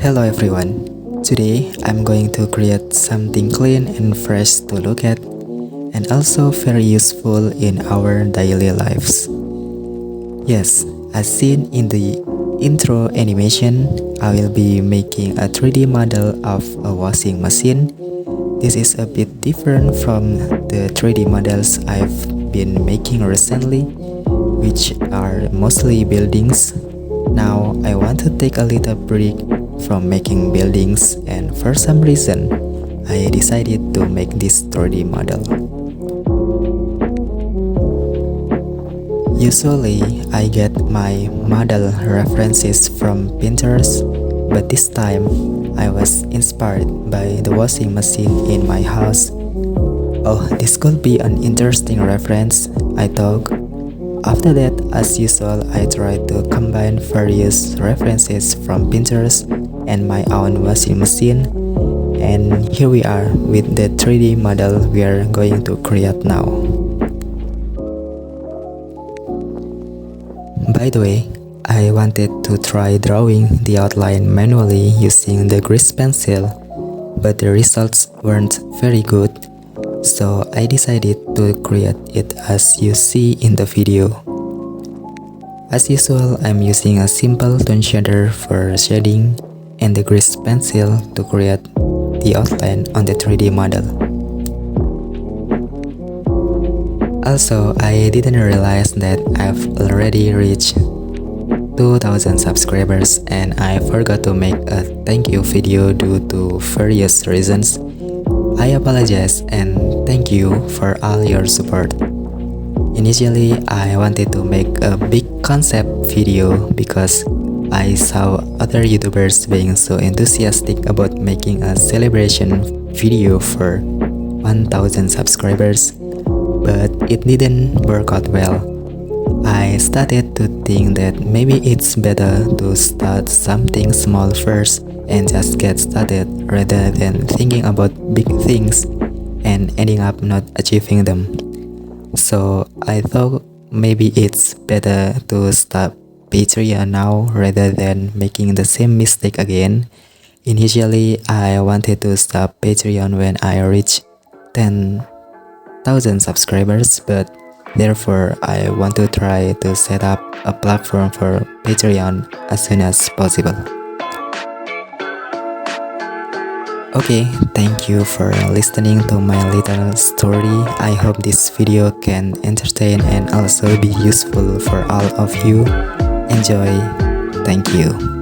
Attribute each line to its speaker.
Speaker 1: Hello everyone. Today I'm going to create something clean and fresh to look at and also very useful in our daily lives. Yes, as seen in the intro animation, I will be making a 3D model of a washing machine. This is a bit different from the 3D models I've been making recently, which are mostly buildings. Now I want to take a little break from making buildings, and for some reason I decided to make this 3D model. Usually I get my model references from Pinterest, but this time I was inspired by the washing machine in my house. Oh, this could be an interesting reference, I thought. After that, as usual, I tried to combine various references from Pinterest and my own washing machine. And here we are with the 3D model we are going to create now. By the way, I wanted to try drawing the outline manually using the grease pencil, but the results weren't very good. So I decided to create it as you see in the video. As usual, I'm using a simple Toon shader for shading and the grease pencil to create the outline on the 3D model. Also, I didn't realize that I've already reached 2000 subscribers and I forgot to make a thank you video due to various reasons. I apologize and thank you for all your support. Initially, I wanted to make a big concept video because I saw other YouTubers being so enthusiastic about making a celebration video for 1000 subscribers, but it didn't work out well. I started to think that maybe it's better to start something small first and just get started rather than thinking about big things and ending up not achieving them. So I thought maybe it's better to start Patreon now rather than making the same mistake again. Initially, I wanted to start Patreon when I reach 10,000 subscribers, but therefore I want to try to set up a platform for Patreon as soon as possible. Okay, thank you for listening to my little story. I hope this video can entertain and also be useful for all of you. Enjoy. Thank you.